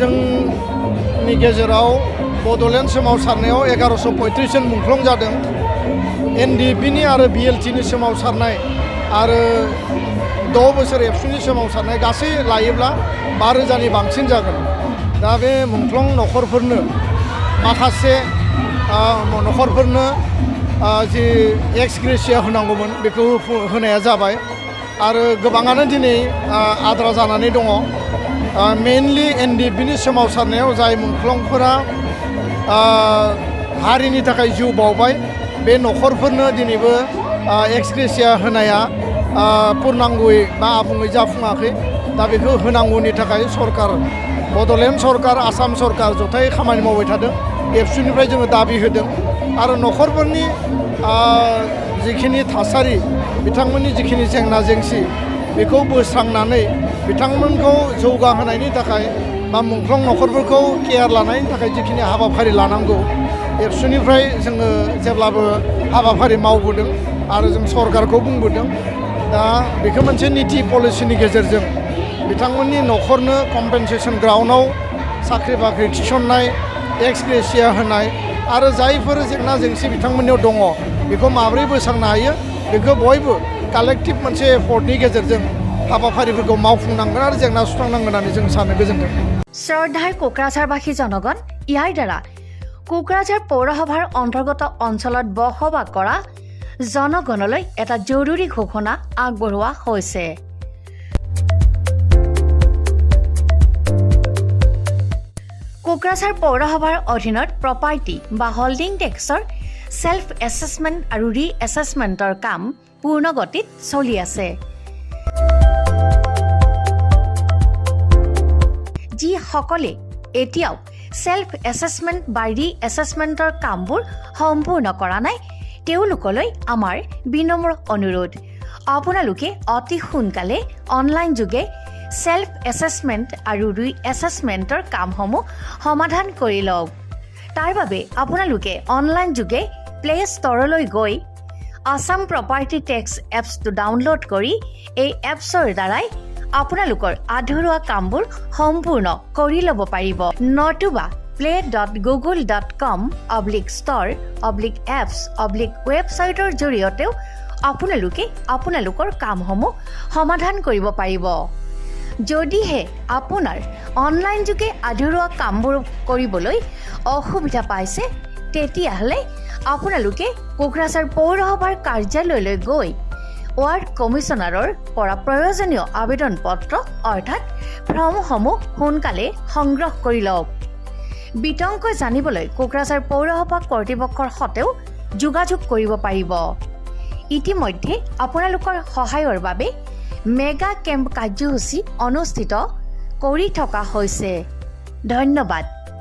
जोंनि गेजेराव बड'लेण्ड सोमावसारनायाव 1135 जन मुंख्लं जादों। एनडिपिनि आरो बिएलटिनि सोमावसारनाय आरो 6 बोसोर एबसुनि सोमावसारनाय गासै लायोब्ला 5,000नि बांसिन जागोन। दा बे मुंख्लं नखरफोरनो माखासे नखरफोरनो जि एक्स ग्रेसिया होनांगौमोन बेखौ होनाया जाबाय आरो गोबाङानो दिनै आद्रा जानानै दङ। मेनलि एनडिपिनि सोमावसारनायाव जाय मुंख्लंफोरा हारिनि थाखाय जिउ बावबाय बे नखरफोरनो दिनैबो एक्स ग्रेसिया होनाया पुर्नांगुयै बा आबुङै जाफुङाखै। दा बेखौ होनांगौनि थाखाय सरकार बड'लेण्ड सरकार आसाम सरकार जथाय खामानि मावबाय थादों। एबसुनिफ्राय जोङो दाबि होदों आरो नखरफोरनि जिखिनि थासारि बिथांमोननि जिखिनि जेंना जेंसि बेखौ बोस्रांनानै बिथांमोनखौ जौगाहोनायनि थाखाय बा मुंख्लं नखरफोरखौ केयार लानायनि थाखाय जिखिनि हाबाफारि लानांगौ एबसुनिफ्राय जोङो जेब्लाबो हाबाफारि मावबोदों आरो जों सरकारखौ बुंबोदों। दा बेखौ मोनसे निति पलिसिनि गेजेरजों बिथांमोननि नखरनो कम्पेनसेसन ग्राउन्डआव साख्रि बाख्रि थिसननाय एक्स ग्रेसिया होनाय आरो जायफोर जेंना जेंसि बिथांमोननियाव दङ बेखौ माबोरै बोस्रांनो हायो बेखौ बयबो कालेक्टिभ मोनसे एफर्टनि गेजेरजों हाबाफारिफोरखौ मावफुंनांगोन आरो जेंना सुस्रांनांगोन होननानै जों सानो। गोजोन्थों। শ্ৰদ্ধাৰ কোকৰাঝাৰবাসী জনগণ, ইয়াৰ দ্বাৰা কোকৰাঝাৰ পৌৰসভাৰ অন্তৰ্গত অঞ্চলত বসবাস কৰা জনগণলৈ এটা জৰুৰী ঘোষণা আগবঢ়োৱা হৈছে। কোকৰাঝাৰ পৌৰসভাৰ অধীনত প্ৰপাৰ্টি বা হোল্ডিং টেক্সৰ সেল্ফ এছেছমেণ্ট আৰু ৰি এছেছমেণ্টৰ কাম পূৰ্ণ গতিত চলি আছে। যিসকলে এতিয়াও সেল্ফ এছেছমেণ্ট বা ৰি এছেছমেণ্টৰ কামবোৰ সম্পূৰ্ণ কৰা নাই তেওঁলোকলৈ আমাৰ বিনম্ৰ অনুৰোধ, আপোনালোকে অতি সোনকালে অনলাইন যোগে সেল্ফ এছেছমেণ্ট আৰু ৰি এছেছমেণ্টৰ কামসমূহ সমাধান কৰি লওক। তাৰ বাবে আপোনালোকে অনলাইন যোগে প্লে ষ্ট'ৰলৈ গৈ আসাম প্ৰপাৰ্টি টেক্স এপছটো ডাউনলোড কৰি এই এপছৰ দ্বাৰাই আপোনালোকৰ আধৰুৱা কামবোৰ সম্পূৰ্ণ কৰি ল'ব পাৰিব। নতুবা play.google.com/store/apps/ৱেবছাইটৰ জৰিয়তেও আপোনালোকে আপোনালোকৰ কামসমূহ সমাধান কৰিব পাৰিব। যদিহে আপোনাৰ অনলাইন যোগে আধৰুৱা কামবোৰ কৰিবলৈ অসুবিধা পাইছে তেতিয়াহ'লে আপোনালোকে কোকৰাঝাৰ পৌৰসভাৰ কাৰ্যালয়লৈ গৈ ৱাৰ্ড কমিছনাৰৰ পৰা প্ৰয়োজনীয় আবেদন পত্ৰ অৰ্থাৎ ফৰ্মসমূহ সোনকালে সংগ্ৰহ কৰি লওক। বিতংকৈ জানিবলৈ কোকৰাঝাৰ পৌৰসভা কৰ্তৃপক্ষৰ সৈতেও যোগাযোগ কৰিব পাৰিব। ইতিমধ্যে আপোনালোকৰ সহায়ৰ বাবে মেগা কেম্প কাৰ্যসূচী অনুষ্ঠিত কৰি থকা হৈছে। ধন্যবাদ।